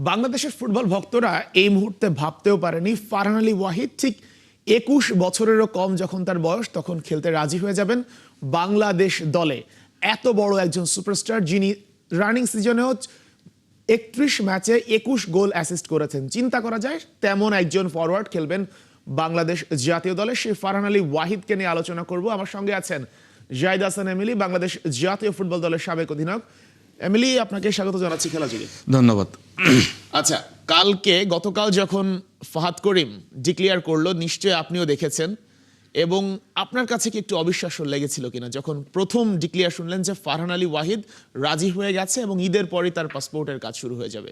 বাংলাদেশের ফুটবল ভক্তরা এই মুহূর্তে ভাবতেও পারেনি ফারহান আলী ওয়াহিদ ঠিক ২১ বছরেরও কম যখন তার বয়স তখন খেলতে রাজি হয়ে যাবেন বাংলাদেশ দলে। এত বড় একজন সুপারস্টার যিনি রানিং সিজনেও ৩১ ম্যাচে ২১ গোল অ্যাসিস্ট করেছেন। চিন্তা করা যায় তেমন একজন ফরওয়ার্ড খেলবেন বাংলাদেশ জাতীয় দলে। সেই ফারহান আলী ওয়াহিদকে নিয়ে আলোচনা করব। আমার সঙ্গে আছেন জাহিদ হাসান এমিলি, বাংলাদেশ জাতীয় ফুটবল দলের সাবেক অধিনায়ক। এমিলি, আপনাকে স্বাগত জানাচ্ছি খেলা জুড়ে। ধন্যবাদ। আচ্ছা, গতকাল যখন ফাহাদ করিম ডিক্লেয়ার করলো, নিশ্চয়ই আপনিও দেখেছেন, এবং আপনার কাছে কি একটু অবিশ্বাস্য লেগেছিল কিনা যখন প্রথম ডিক্লেয়ার শুনলেন যে ফারহান আলী ওয়াহিদ রাজি হয়ে গেছে এবং ঈদের পরই তার পাসপোর্টের কাজ শুরু হয়ে যাবে?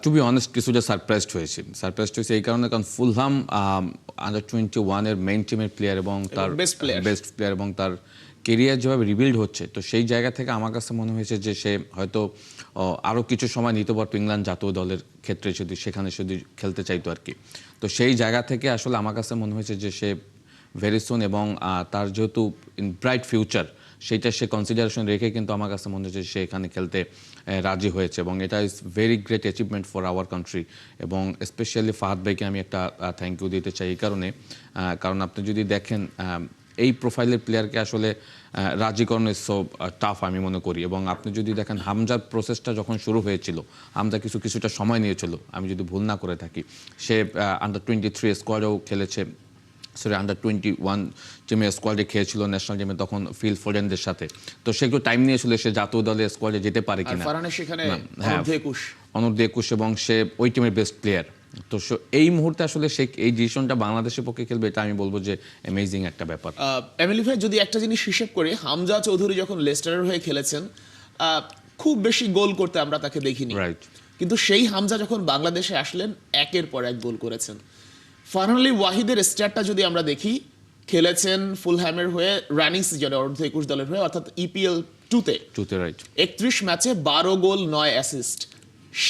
টু বি অনেস্ট, কিছুটা সারপ্রাইজড হয়েছে এই কারণে, কারণ ফুলহাম আন্ডার-21 এর মেইন টিমের প্লেয়ার এবং তার বেস্ট প্লেয়ার এবং তার কেরিয়ার যেভাবে রিবিল্ড হচ্ছে, তো সেই জায়গা থেকে আমার কাছে মনে হয়েছে যে সে হয়তো আরও কিছু সময় নিতে পারতো ইংল্যান্ড জাতীয় দলের ক্ষেত্রে, সেখানে খেলতে চাইতো আর কি। তো সেই জায়গা থেকে আসলে আমার কাছে মনে হয়েছে যে সে ভেরি সুন, এবং তার যেহেতু ব্রাইট ফিউচার সেইটা সে কনসিডারেশন রেখে কিন্তু আমার কাছে মনে হচ্ছে সে এখানে খেলতে রাজি হয়েছে, এবং এটা is very great achievement for our country. এবং স্পেশালি ফাহাদ ভাইকে আমি একটা থ্যাংক ইউ দিতে চাই এই কারণে, কারণ আপনি যদি দেখেন এই প্রোফাইলের প্লেয়ারকে আসলে রাজি করানো ইজ সো টাফ আমি মনে করি। এবং আপনি যদি দেখেন হামজার প্রসেসটা যখন শুরু হয়েছিল, হামজা কিছুটা সময় নিয়েছিল আমি যদি ভুল না করে থাকি। সে আন্ডার-23 স্কোয়াডেও খেলেছে, আন্ডার-21 টিমের স্কোয়াডে খেয়েছিল ন্যাশনাল টিমে, তখন ফিল ফোডেনদের সাথে। তো সে একটু টাইম নিয়েছিল সে জাতীয় দলের স্কোয়াডে যেতে পারে কিনা। অনূর্ধ্ব-21 এবং সে ওই টিমের বেস্ট প্লেয়ার। তো এই মুহূর্তে আসলে সে এই ডিসিশনটা বাংলাদেশের পক্ষে খেলবে, এটা আমি বলবো যে অ্যামেজিং একটা ব্যাপার। এমিলি ভাই, যদি একটা জিনিস হিসেব করি, হামজা চৌধুরী যখন লেস্টারের হয়ে খেলেছেন খুব বেশি গোল করতে আমরা তাকে দেখিনি, রাইট। কিন্তু সেই হামজা যখন বাংলাদেশে আসলেন একের পর এক গোল করেছেন। ফারহান আলী ওয়াহিদের স্ট্যাটটা যদি আমরা দেখি, খেলেছেন ফুলহ্যামের হয়ে রানিং সিজনে অর্ধ-21 দলের হয়ে, অর্থাৎ ইপিএল 2-তে রাইট, 31 ম্যাচে 12 গোল 9 অ্যাসিস্ট।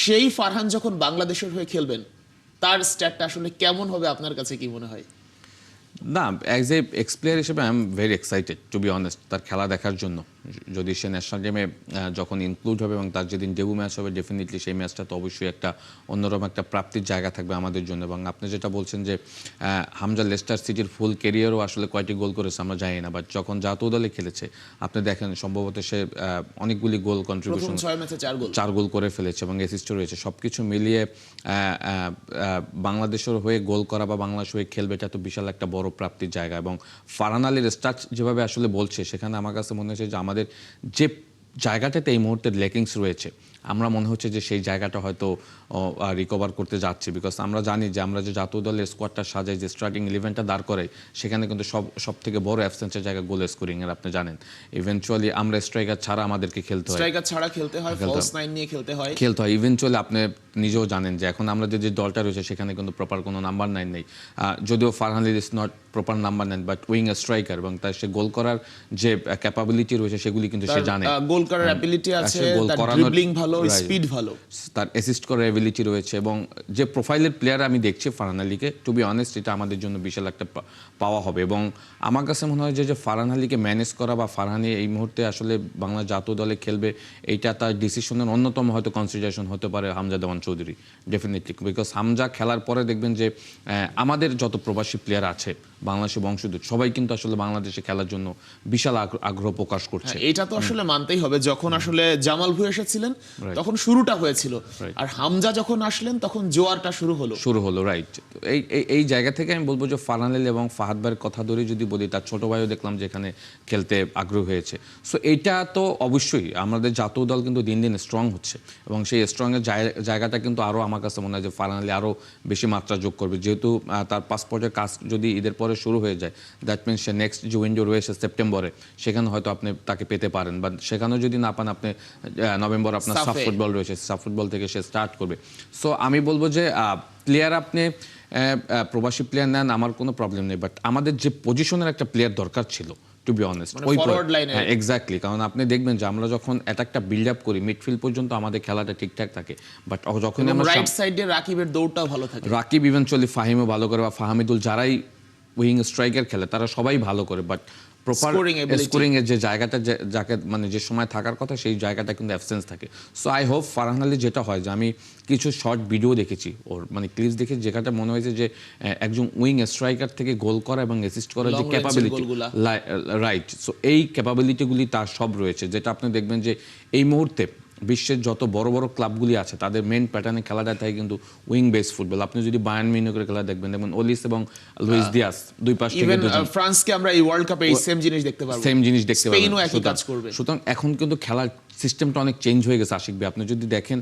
সেই ফারহান যখন বাংলাদেশের হয়ে খেলবেন, তার স্ট্যাটটা আসলে কেমন হবে আপনার কাছে কি মনে হয়? না, অ্যাজ এ এক্স প্লেয়ার হিসেবে I am very excited to be honest তার খেলা দেখার জন্য। যদি সে ন্যাশনাল টিমে যখন ইনক্লুড হবে এবং তার যেদিন ডেবু ম্যাচ হবে, ডেফিনেটলি সেই ম্যাচটা তো অবশ্যই একটা অন্যরকম একটা প্রাপ্তির জায়গা থাকবে আমাদের জন্য। এবং আপনি যেটা বলছেন যে হামজা লেস্টার সিটির ফুল ক্যারিয়ারও আসলে কয়টি গোল করেছে আমরা জানি না, বাট যখন জাতীয় দলে খেলেছে আপনি দেখেন সম্ভবত সে অনেকগুলি গোল কন্ট্রিবিউশন, 6 ম্যাচে 4 গোল করে ফেলেছে এবং অ্যাসিস্টও রয়েছে। সব কিছু মিলিয়ে বাংলাদেশের হয়ে গোল করা বা বাংলাদেশ হয়ে খেলবে, এটা তো বিশাল একটা বড় প্রাপ্তির জায়গা। এবং ফারহান আলীর স্টার্ট যেভাবে আসলে বলছে, সেখানে আমার কাছে মনে হচ্ছে যে আমাদের যে জায়গাটাতে এই মুহূর্তে লেকিংস রয়েছে, আমরা মনে হচ্ছে যে সেই জায়গাটা হয়তো রিকভার করতে যাচ্ছি। বিকজ আমরা জানি যে আমরা যে জাতীয় দলের স্কোয়াডটা সাজাই, যে স্টার্টিং 11টা দাঁড় করাই, সেখানে কিন্তু সব থেকে বড় অ্যাবসেন্সের জায়গা গোল স্কোরিং এর, আপনি জানেন। ইভেনচুয়ালি আমরা স্ট্রাইকার ছাড়া আমাদেরকে খেলতে হয়, ফলস নাইন নিয়ে খেলতে হয়। ইভেনচুয়ালি আপনি নিজেও জানেন যে এখন আমরা যে দলটা রয়েছে সেখানে কিন্তু প্রপার কোনো নাম্বার 9 নেই। যদিও Farhan Ali is not proper number 9, but wing A striker, এবং তার সে গোল করার যে ক্যাপাবিলিটি রয়েছে সেগুলি কিন্তু সে জানে। গোল করার অ্যাবিলিটি আছে, তার ড্রিবলিং ভালো, স্পিড ভালো, তার অ্যাসিস্ট করার অ্যাবিলিটি রয়েছে। এবং যে প্রোফাইলের প্লেয়ার আমি দেখছি ফারহান আলীকে, টু বি অনেস্ট এটা আমাদের জন্য বিশাল একটা পাওয়া হবে। এবং আমার কাছে মনে হয় যে ফারহান আলীকে ম্যানেজ করা বা ফারহান এই মুহূর্তে আসলে বাংলা জাতীয় দলে খেলবে, এইটা তার ডিসিশনের অন্যতম হয়তো কনসিডারেশন হতে পারে হামজা দেওয়ান চৌধুরী, ডেফিনেটলি। বিকজ হামজা খেলার পরে দেখবেন যে আমাদের যত প্রবাসী প্লেয়ার আছে বাংলাদেশি বংশোদ্ভূত, সবাই কিন্তু আসলে বাংলাদেশে খেলার জন্য বিশাল আগ্রহ প্রকাশ করছে। এটা তো আসলে মানতেই হবে, যখন আসলে জামাল ভুঁইয়া এসেছিলেন তখন শুরুটা হয়েছিল, আর হামজা যখন আসলেন তখন জোয়ারটা শুরু হলো, রাইট। এই জায়গা থেকে আমি বলবো যে ফারহান আলী এবং ফাহাদ ভাইয়ের কথা ধরে যদি বলি, তার ছোট ভাইও দেখলাম যে এখানে খেলতে আগ্রহ হয়েছে। সো এইটা তো অবশ্যই আমাদের জাতীয় দল কিন্তু দিন দিন স্ট্রং হচ্ছে, এবং সেই স্ট্রংয়ের জায়গাটা কিন্তু আরও আমার কাছে মনে হয় যে ফারহান আলী আরও বেশি মাত্রা যোগ করবে। যেহেতু তার পাসপোর্টের কাজ যদি ঈদের পরে শুরু হয়ে যায়, দ্যাট মিনস সে নেক্সট যে উইন্ডো রয়েছে সেপ্টেম্বরে, সেখানে হয়তো আপনি তাকে পেতে পারেন, বা সেখানেও যদি না পান আপনি নভেম্বর আপনার সাফ ফুটবল রয়েছে, সাফ ফুটবল থেকে সে স্টার্ট করবে। সো আমি বলবো যে প্লেয়ার আপনি প্রবাসী প্লেয়ার নেন, আমার কোনো প্রবলেম নেই, বাট আমাদের যে পজিশনের একটা প্লেয়ার দরকার ছিল, টু বি অনেস্ট, ওই এক্স্যাক্টলি। কারণ আপনি দেখবেন যে আমরা যখন অ্যাটাকটা বিল্ড আপ করি, মিডফিল্ড পর্যন্ত আমাদের খেলাটা ঠিকঠাক থাকে, বাট যখন আমরা রাইট সাইডে রাকিবের দৌড়টাও ভালো থাকে, রাকিব ইভেনচুয়ালি ফাহিমও ভালো করে, বা ফাহামিদুল, যারাই উইং স্ট্রাইকার খেলে তারা সবাই ভালো করে, but proper Scoring ability. Scoring এর যে জায়গাটা যাকে মানে যে সময় থাকার কথা সেই জায়গাটা কিন্তু অ্যাবসেন্স থাকে। So I hope Farhan Ali যেটা হয় যে আমি কিছু শর্ট ভিডিও দেখেছি ওর মানে ক্লিপস দেখে যেটা মনে হয়েছে যে একজন উইং স্ট্রাইকার থেকে গোল করা এবং অ্যাসিস্ট করার যে Long range এর ক্যাপাবিলিটি, গোলগুলা। রাইট। সো এই ক্যাপাবিলিটিগুলি তার সব রয়েছে, যেটা আপনি দেখবেন যে এই মুহূর্তে বিশ্বের যত বড় বড় ক্লাবগুলি আছে তাদের মেইন প্যাটার্নে খেলাটা থাকে কিন্তু উইং বেস ফুটবল। আপনি যদি বায়ার্ন মিউনিখের খেলা দেখবেন, যেমন ওলিস এবং লুইস দিয়াস দুই পাশ থেকে ইভেন দুজন ফ্রান্সকে আমরা এই ওয়ার্ল্ড কাপে এই সেম জিনিস দেখতে পারবো, সেম জিনিস দেখতে পাবেন। স্পেনও একই কাজ করবে। সুতরাং এখন কিন্তু খেলার সিস্টেমটা অনেক চেঞ্জ হয়ে গেছে আশিক ভাই। আপনি যদি দেখেন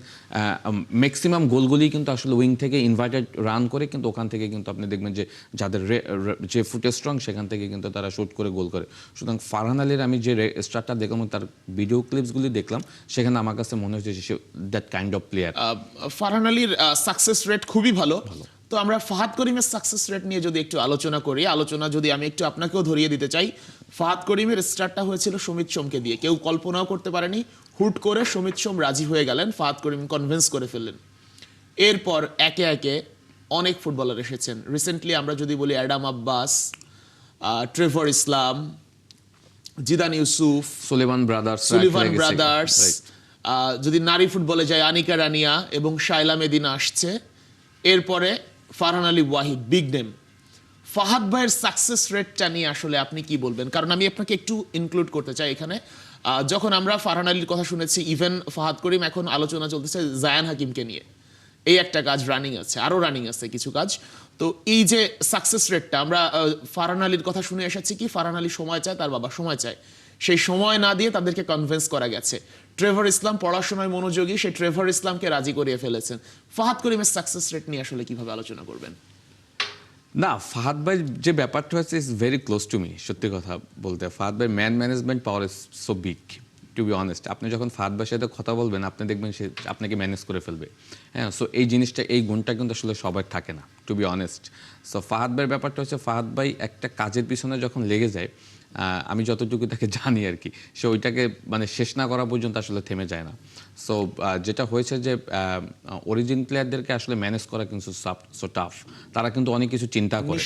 ম্যাক্সিমাম গোলগুলি কিন্তু আসলে উইং থেকে ইনভার্টেড রান করে, কিন্তু ওখান থেকে কিন্তু আপনি দেখবেন যে যাদের যে ফুটে স্ট্রং সেখান থেকে কিন্তু তারা শুট করে গোল করে। সুতরাং ফারহান আলীর আমি যে স্টারটা দেখলাম, তার ভিডিও ক্লিপসগুলি দেখলাম, সেখানে আমার কাছে মনে হচ্ছে যে say that kind of player. Farhan আলীর সাকসেস রেট খুবই ভালো। তো আমরা ফাহাদ করিমের সাকসেস রেট নিয়ে যদি একটু আলোচনা করি, যদি আমি একটু আপনাকেও ধরিয়ে দিতে চাই, ফাহাদ করিমের স্টার্টটা হয়েছিল সুমিত সোমকে দিয়ে। কেউ কল্পনাও করতে পারেনি, হুট করে সুমিত সোম রাজি হয়ে গেলেন, ফাহাদ করিম কনভিন্স করে ফেললেন। এরপর একে একে অনেক ফুটবলার এসেছেন। রিসেন্টলি আমরা যদি বলি অ্যাডাম আব্বাস, ট্রেভর ইসলাম, জিদান ইউসুফ, সুলিভান ব্রাদার্স, যদি নারী ফুটবলে যায় আনিকা রানিয়া এবং শাইলা মেদিনা আসছে। এরপরে ফারহান আলী ওয়াহিদ, বিগ নেম। ফাহাদ ভাইয়ের সাকসেস রেটটা নিয়ে আসলে আপনি কি বলবেন? কারণ আমি আপনাকে একটু ইনক্লুড করতে চাই এখানে। যখন আমরা ফারহান আলীর কথা শুনেছি, ইভেন ফাহাদ করিম, এখন আলোচনা চলতেছে জায়ান হাকিমকে নিয়ে, এই একটা কাজ রানিং আছে, আরো রানিং আছে কিছু কাজ। তো এই যে সাকসেস রেটটা, আমরা ফারহান আলীর কথা শুনে এসেছি কি, ফারহান আলী সময় চায়, তার বাবা সময় চায়, সেই সময় না দিয়ে তাদেরকে কনভিন্স করা গেছে। ট্রেভর ইসলাম পড়াশোনায় মনোযোগী, সেই ট্রেভর ইসলামকে রাজি করিয়ে ফেলেছেন। ফাহাদ করিমের সাকসেস রেট নিয়ে আসলে কিভাবে আলোচনা করবেন? না, ফাহাদ ভাই যে ব্যাপারটা হচ্ছে is very close to me. সত্যি কথা বলতে, ফাহাদ ভাই management power is so big, to be honest. আপনি যখন ফাহাদ ভাইয়ের সাথে কথা বলবেন, আপনি দেখবেন সে আপনাকে ম্যানেজ করে ফেলবে। হ্যাঁ, সো এই জিনিসটা, এই গুণটা কিন্তু আসলে সবার থাকে না, to be honest. So Fahad ভাইয়ের ব্যাপারটা হচ্ছে, ফাহাদ ভাই একটা কাজের পিছনে যখন লেগে যায়, আমি যতটুকু তাকে জানি আর কি, সে ওইটাকে মানে শেষ না করা পর্যন্ত আসলে থেমে যায় না। সো যেটা হয়েছে যে অরিজিন প্লেয়ারদেরকে আসলে ম্যানেজ করা কিন্তু সো টাফ। তারা কিন্তু অনেক কিছু চিন্তা করে,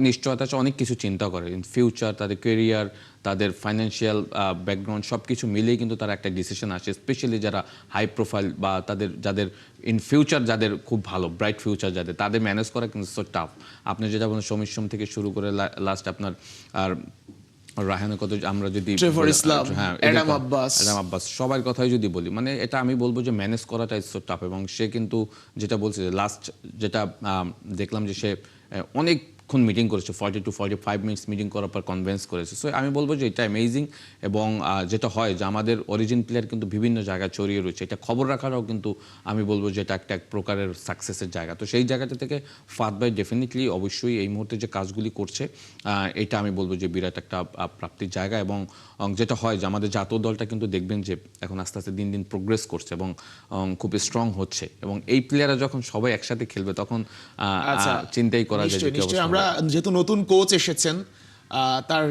নিশ্চয়তা চায়, অনেক কিছু চিন্তা করে ইন ফিউচার, তাদের কেরিয়ার, তাদের ফাইন্যান্সিয়াল ব্যাকগ্রাউন্ড সব কিছু মিলেই কিন্তু তারা একটা ডিসিশন আসে। স্পেশালি যারা হাই প্রোফাইল বা যাদের ইন ফিউচার, যাদের খুব ভালো ব্রাইট ফিউচার, তাদের ম্যানেজ করা কিন্তু সো টাফ। আপনি যেটা বলেন, সমীর সোম থেকে শুরু করে লাস্ট আপনার আর রায়হানের কথা আমরা যদি, ট্রেভর ইসলাম, অ্যাডাম আব্বাস সবার কথাই যদি বলি, মানে এটা আমি বলবো যে ম্যানেজ করাটা ইজ সো টাফ। এবং সে কিন্তু যেটা বলছে, লাস্ট যেটা দেখলাম যে সে অনেকক্ষণ মিটিং করেছে, 40 to 45 মিনিটস মিটিং করার পর কনভিন্স করেছে। সো আমি বলবো যে এটা অ্যামেজিং। এবং যেটা হয় যে আমাদের অরিজিন প্লেয়ার কিন্তু বিভিন্ন জায়গায় ছড়িয়ে রয়েছে, এটা খবর রাখাটাও কিন্তু আমি বলবো যে এটা একটা এক প্রকারের সাকসেসের জায়গা। তো সেই জায়গাটা থেকে ফাহাদ ভাই ডেফিনেটলি অবশ্যই এই মুহূর্তে যে কাজগুলি করছে, এটা আমি বলবো যে বিরাট একটা প্রাপ্তির জায়গা। এবং যেটা হয় যে আমাদের জাতীয় দলটা কিন্তু দেখবেন যে এখন আস্তে আস্তে দিন দিন প্রোগ্রেস করছে এবং খুব স্ট্রং হচ্ছে। এবং এই প্লেয়াররা যখন সবাই একসাথে খেলবে, তখন চিন্তাই করা যায় যে আমরা যেহেতু নতুন কোচ এসেছেন, তার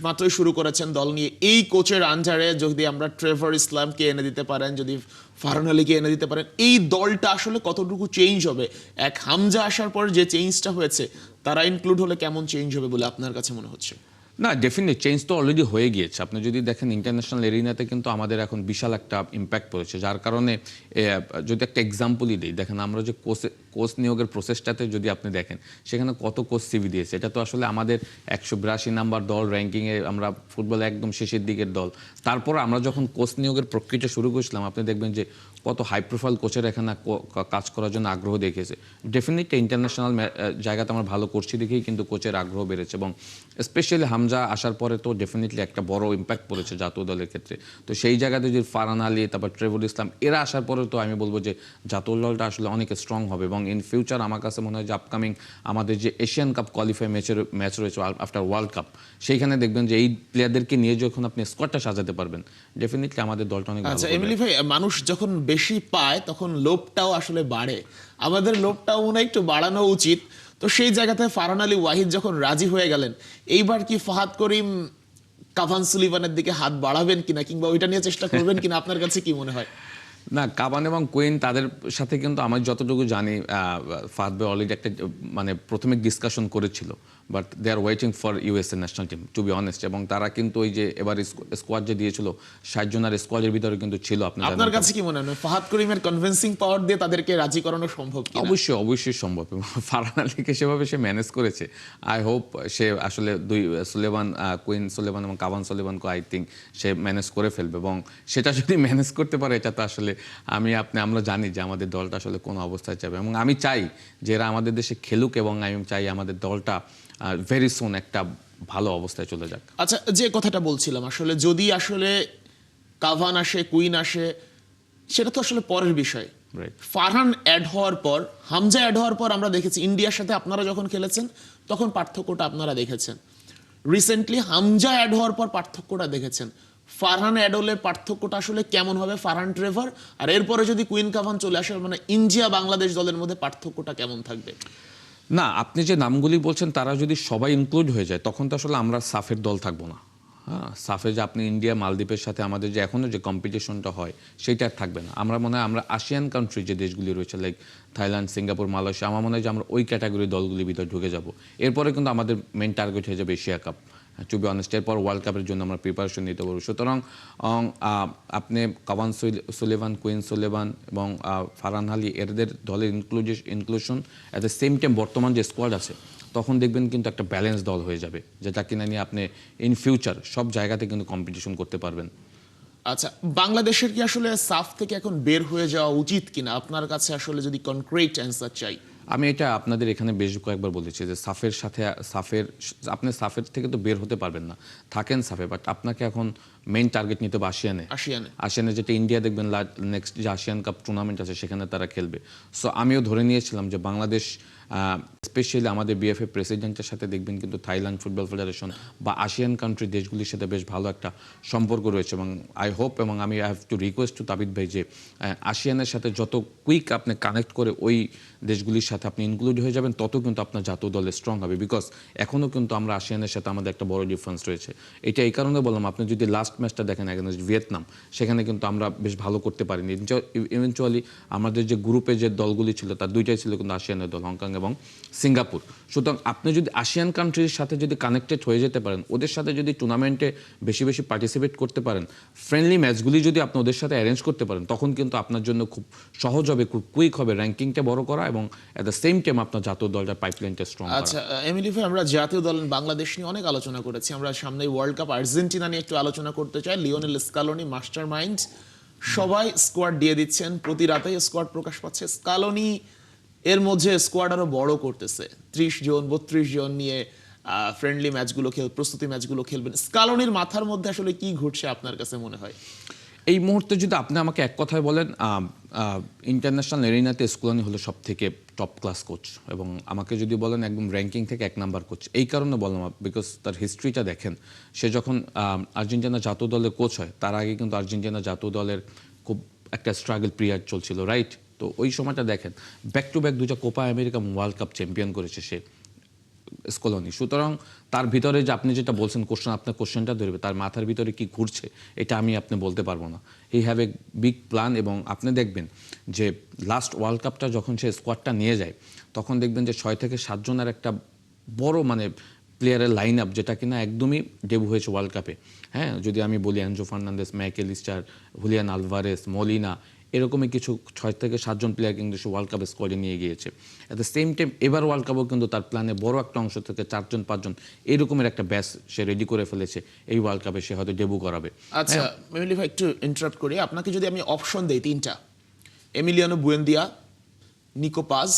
মাত্রই শুরু করেছেন দল নিয়ে, এই কোচের আন্ডারে যদি আমরা ট্রেভর ইসলামকে এনে দিতে পারেন, যদি ফারহান আলীকে এনে দিতে পারেন, এই দলটা আসলে কতটুকু চেঞ্জ হবে? এক হামজা আসার পর যে চেঞ্জটা হয়েছে, তারা ইনক্লুড হলে কেমন চেঞ্জ হবে বলে আপনার কাছে মনে হচ্ছে? না, ডেফিনেটলি চেঞ্জ তো অলরেডি হয়ে গিয়েছে। আপনি যদি দেখেন ইন্টারন্যাশনাল এরিনাতে কিন্তু আমাদের এখন বিশাল একটা ইম্প্যাক্ট পড়েছে, যার কারণে যদি একটা এক্সাম্পলই দিই, দেখেন আমরা যে কোচ নিয়োগের প্রসেসটাতে যদি আপনি দেখেন, সেখানে কত কোচ সিভি দিয়েছে। এটা তো আসলে আমাদের 182 নাম্বার দল র্যাঙ্কিংয়ে, আমরা ফুটবলে একদম শেষের দিকের দল। তারপর আমরা যখন কোচ নিয়োগের প্রক্রিয়াটা শুরু করেছিলাম, আপনি দেখবেন যে কত হাই প্রোফাইল কোচের এখানে কাজ করার জন্য আগ্রহ দেখিয়েছে। ডেফিনেটলি ইন্টারন্যাশনাল জায়গাতে আমরা ভালো করছি দেখেই কিন্তু কোচের আগ্রহ বেড়েছে। এবং স্পেশালি হামজা আসার পরে তো ডেফিনেটলি একটা বড় ইম্প্যাক্ট পড়েছে জাতীয় দলের ক্ষেত্রে। তো সেই জায়গাতে যদি ফারহান আলী, তারপর ট্রেভর ইসলাম এরা আসার পরে, তো আমি বলবো যে জাতীয় দলটা আসলে অনেক স্ট্রং হবে। এবং ইন ফিউচার আমার কাছে মনে হয় যে আপকামিং আমাদের যে এশিয়ান কাপ কোয়ালিফাই ম্যাচ রয়েছে আফটার ওয়ার্ল্ড কাপ, সেইখানে দেখবেন যে এই প্লেয়ারদেরকে নিয়ে যখন আপনি স্কোয়াডটা সাজাতে পারবেন, ডেফিনেটলি আমাদের দলটা অনেক ভালো। আচ্ছা এমিলি ভাই, মানুষ যখন বেশি পায় তখন লোভটাও আসলে বাড়ে, আমাদের লোভটাও মনে হয় একটু বাড়ানো উচিত। তো সেই জায়গাতে ফারহান আলী ওয়াহিদ যখন রাজি হয়ে গেলেন, এইবার কি ফাহাদ করিম কাভান সুলিভানের দিকে হাত বাড়াবেন কিনা, কিংবা ওইটা নিয়ে চেষ্টা করবেন কিনা, আপনার কাছে কি মনে হয়? না, কাবান এবং কুইন তাদের সাথে কিন্তু আমার যতটুকু জানি, ফাহাদ ভাই অলরেডি একটা মানে প্রথমে ডিসকাশন করেছিল, but they are waiting for USA national team to be honest. এবং তারা কিন্তু ওই যে এবার স্কোয়াড যে দিয়েছিল 60 জনের স্কোয়াডের ভিতরে কিন্তু ছিল আপনার কাছে কি মনে হয় ফাহাদ করিমের কনভিন্সিং পাওয়ার দিয়ে তাদেরকে রাজি করানো সম্ভব কিনা? অবশ্যই সম্ভব। এবং ফারহান আলীকে সেভাবে সে ম্যানেজ করেছে, আই হোপ সে আসলে দুই সুলেমান, কুইন সুলেমান এবং কাভান সুলেমানকে আই থিঙ্ক সে ম্যানেজ করে ফেলবে। এবং সেটা যদি ম্যানেজ করতে পারে এটা তো আসলে আমরা জানি যে আমাদের দলটা আসলে কোন অবস্থায় যাবে। এবং আমি চাই যে এরা আমাদের দেশে খেলুক, এবং আমি চাই আমাদের দলটা ভেরি সুন একটা ভালো অবস্থায় চলে যাক। আচ্ছা, যে কথাটা বলছিলাম আসলে যদি আসলে কাভান আসে, কুইন আসে, সেটা তো আসলে পরের বিষয়। ফারহান অ্যাড হওয়ার পর, হামজা অ্যাড হওয়ার পর আমরা দেখেছি ইন্ডিয়ার সাথে আপনারা যখন খেলেছেন তখন পার্থক্যটা আপনারা দেখেছেন। রিসেন্টলি হামজা অ্যাড হওয়ার পর পার্থক্যটা দেখেছেন। ফারহান অ্যাড হলে পার্থক্যটা আসলে কেমন হবে ফারহান ট্রেভার, আর এরপরে যদি কুইন কাভান চলে আসে, মানে ইন্ডিয়া বাংলাদেশ দলের মধ্যে পার্থক্যটা কেমন থাকবে? না, আপনি যে নামগুলি বলছেন তারা যদি সবাই ইনক্লুড হয়ে যায় তখন তো আসলে আমরা সাফের দল থাকবো না। হ্যাঁ, সাফে যে আপনি ইন্ডিয়া মালদ্বীপের সাথে আমাদের যে এখনো যে কম্পিটিশনটা হয় সেটা আর থাকবে না। আমরা মনে হয় আমরা আসিয়ান কান্ট্রি যে দেশগুলি রয়েছে লাইক থাইল্যান্ড, সিঙ্গাপুর, মালয়েশিয়া, আমার মনে হয় যে আমরা ওই ক্যাটাগরির দলগুলির ভিতরে ঢুকে যাব। এরপরে কিন্তু আমাদের মেন টার্গেট হয়ে যাবে Asia cup, to be honest. এরপর ওয়ার্ল্ড কাপের জন্য আমরা প্রিপারেশন নিতে পারবো। সুতরাং আপনি কাভান সুলেভান, কুইন সুলেভান এবং ফারহান আলী এদের দলের inclusion at the same time বর্তমান যে স্কোয়াড আছে তখন দেখবেন কিন্তু একটা ব্যালেন্স দল হয়ে যাবে, যেটা কিনা নিয়ে আপনি ইন ফিউচার সব জায়গাতে কিন্তু কম্পিটিশন করতে পারবেন। আচ্ছা, বাংলাদেশের কি আসলে সাফ থেকে এখন বের হয়ে যাওয়া উচিত কিনা আপনার কাছে আসলে যদি কনক্রিট অ্যান্সার চাই? আমি এটা আপনাদের এখানে বেশ কয়েকবার বলেছি যে আপনি সাফের থেকে তো বের হতে পারবেন না, থাকেন সাফে, বাট আপনাকে এখন মেইন টার্গেট নিতে হবে আসিয়ানে, যেটা ইন্ডিয়া দেখবেন নেক্সট যে আসিয়ান কাপ টুর্নামেন্ট আছে সেখানে তারা খেলবে। সো আমিও ধরে নিয়েছিলাম যে বাংলাদেশ স্পেশালি আমাদের বিএফএ প্রেসিডেন্টের সাথে দেখবেন কিন্তু থাইল্যান্ড ফুটবল ফেডারেশন বা আসিয়ান কান্ট্রি দেশগুলির সাথে বেশ ভালো একটা সম্পর্ক রয়েছে। এবং আই হোপ, এবং আমি হ্যাভ টু রিকোয়েস্ট টু তাবিদ ভাই যে আসিয়ানের সাথে যত কুইক আপনি কানেক্ট করে ওই দেশগুলির সাথে আপনি ইনক্লুড হয়ে যাবেন তত কিন্তু আপনার জাতীয় দলে স্ট্রং হবে। বিকজ এখনও কিন্তু আমরা আসিয়ানের সাথে আমাদের একটা বড় ডিফারেন্স রয়েছে। এটা এই কারণে বললাম, আপনি যদি লাস্ট ম্যাচটা দেখেন এগেনস্ট ভিয়েতনাম, সেখানে কিন্তু আমরা বেশ ভালো করতে পারিনি। ইভেনচুয়ালি আমাদের যে গ্রুপে যে দলগুলি ছিল তার দুইটাই ছিল কিন্তু আসিয়ানের দল, হংকং এবং সিঙ্গাপুর। সুতরাং আপনি যদি আসিয়ান কান্ট্রির সাথে যদি কানেক্টেড হয়ে যেতে পারেন, ওদের সাথে যদি টুর্নামেন্টে বেশি বেশি পার্টিসিপেট করতে পারেন, ফ্রেন্ডলি ম্যাচগুলি যদি আপনি ওদের সাথে অ্যারেঞ্জ করতে পারেন, তখন কিন্তু আপনার জন্য খুব সহজ হবে, খুব কুইক হবে র্যাঙ্কিংটা বড় করা এবং অ্যাট দ্য সেম টাইম আপনার জাতীয় দলটার পাইপলাইনটা স্ট্রং করা। আচ্ছা এমিলি ভাই, আমরা জাতীয় দল বাংলাদেশ নিয়ে অনেক আলোচনা করেছি। আমরা সামনে ওয়ার্ল্ড কাপ আর্জেন্টিনা নিয়ে একটু আলোচনা করতে চাই। লিওনেল স্কালোনি মাস্টার মাইন্ড, সবাই স্কোয়াড দিয়ে দিচ্ছেন, প্রতি রাতেই স্কোয়াড প্রকাশ পাচ্ছে। স্কালোনি এর মধ্যে স্কোয়াড আরো বড় করতেছে, 30 জন 32 জন নিয়ে ফ্রেন্ডলি ম্যাচগুলো প্রস্তুতি ম্যাচগুলো খেলবেন। স্কালোনির মাথার মধ্যে আসলে কি ঘটছে আপনার কাছে মনে হয়? এই মুহূর্তে যদি আপনি আমাকে এক কথায় বলেন, ইন্টারন্যাশনাল এরিনাতে স্কালোনি হলো সব থেকে টপ ক্লাস কোচ, এবং আমাকে যদি বলেন একদম র্যাঙ্কিং থেকে 1 নাম্বার কোচ। এই কারণে বললাম বিকজ তার হিস্ট্রিটা দেখেন। সে যখন আর্জেন্টিনা জাতীয় দলের কোচ হয় তার আগে কিন্তু আর্জেন্টিনা জাতীয় দলের খুব একটা স্ট্রাগল পিরিয়ড চলছিল, রাইট? তো ওই সময়টা দেখেন, ব্যাক টু ব্যাক 2টা Copa America world cup champion করেছে সে স্কলোনি। সুতরাং তার ভিতরে যে আপনি যেটা বলছেন আপনার কোশ্চেনটা ধরবে, তার মাথার ভিতরে কি ঘুরছে এটা আপনি বলতে পারবো না। He have a big plan. এবং আপনি দেখবেন যে লাস্ট ওয়ার্ল্ড কাপটা যখন সে স্কোয়াডটা নিয়ে যায় তখন দেখবেন যে 6 থেকে 7 জনের একটা বড় প্লেয়ারের লাইন আপ, যেটা কিনা একদমই ডেবু হয়েছে ওয়ার্ল্ড কাপে। হ্যাঁ, যদি আমি বলি Enzo Fernandez, MacAllister, Julian Alvarez, Molina, এরকমই কিছু 6 থেকে 7 জন প্লেয়ার কিন্তু সে ওয়ার্ল্ড কাপে স্কোয়াডে নিয়ে গিয়েছে। অ্যাট দ্য সেম টাইম এবার ওয়ার্ল্ড কাপও কিন্তু তার প্ল্যানে বড় একটা অংশ থেকে 4 জন 5 জন এরকমের একটা ব্যাচ সে রেডি করে ফেলেছে। এই ওয়ার্ল্ড কাপে সে হয়তো ডেবু করাবে। আচ্ছা মেমিলি ভাই, একটু ইন্টারাপ্ট করি। আপনাকে যদি আমি অপশন দেই 3টা, এমিলিয়ানো বুয়েন্দিয়া, নিকো পাজ,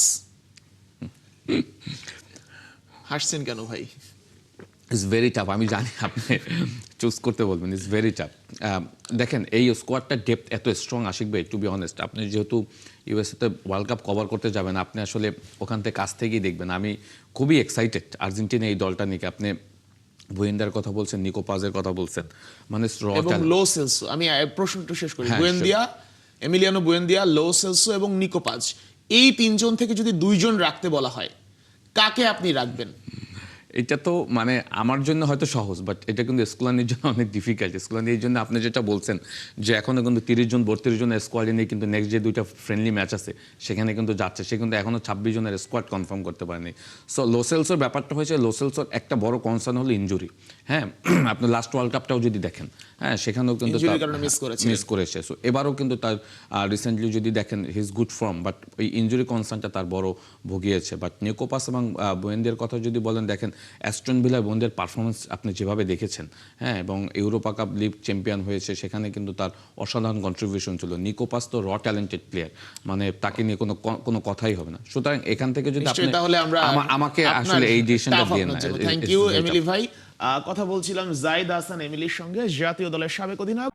হাসছেন কেন ভাই? It's very tough. আমি জানি আপনি চুজ করতে বলবেন, ইটস ভেরি টাফ। দেখেন এই স্কোয়াডটার ডেপথ এত স্ট্রং, আশিক ভাই, টু বি অনেস্ট আপনি যেহেতু ইউএসএতে ওয়ার্ল্ড কাপ কভার করতে যাবেন, আপনি আসলে ওখান থেকে কাছ থেকেই দেখবেন। আমি খুবই এক্সাইটেড আর্জেন্টিনা এই দলটা নিয়ে। আপনি বুয়েন্দার কথা বলছেন, নিকো পাজের কথা বলছেন, এবং লো সেলসো। আমি প্রশ্নটা শেষ করি। Buendía, Emiliano Buendia, Lo Celso এবং নিকো পাজ, এই 3 জন থেকে যদি 2 জন রাখতে বলা হয়, কাকে আপনি রাখবেন? এটা তো মানে আমার জন্য হয়তো সহজ, বাট এটা কিন্তু স্কোয়ানির জন্য অনেক ডিফিকাল্ট। স্কোয়ানি এই জন্য আপনি যেটা বলছেন যে এখনো কিন্তু 30 জন 32 জনের স্কোয়াডে নিয়ে কিন্তু নেক্সট যে 2টা ফ্রেন্ডলি ম্যাচ আছে সেখানে কিন্তু যাচ্ছে, সে কিন্তু এখনো 26 জনের স্কোয়াড কনফার্ম করতে পারেনি। সো লোসেলসোর ব্যাপারটা হয়েছে, লোসেলসোর একটা বড় কনসার্ন হলো ইনজুরি। হ্যাঁ, আপনি লাস্ট ওয়ার্ল্ড কাপটাও যদি দেখেন, হ্যাঁ সেখানেও কিন্তু মিস করেছে। সো এবারও কিন্তু তার রিসেন্টলি যদি দেখেন হিজ গুড ফর্ম, বাট ওই ইনজুরি কনসার্নটা তার বড় ভুগিয়েছে। বাট নিকোপাস এবং বুয়েন্দের কথা যদি বলেন, দেখেন অ্যাস্টন ভিলা বুয়েন্দের পারফরমেন্স আপনি যেভাবে দেখেছেন, হ্যাঁ, এবং ইউরোপা কাপ লিগ চ্যাম্পিয়ন হয়েছে, সেখানে কিন্তু তার অসাধারণ কন্ট্রিবিউশন ছিল। নিকোপাস তো ট্যালেন্টেড প্লেয়ার, মানে তাকে নিয়ে কোনো কথাই হবে না। সুতরাং এখান থেকে যদি আপনি তাহলে আমরা আমাকে আসলে এই ডিসিশনটা দিয়ে না। থ্যাংক ইউ এমিলি ভাই। কথা বলছিলাম জাহিদ হাসান এমিলির সঙ্গে, জাতীয় দলের সাবেক অধিনায়ক।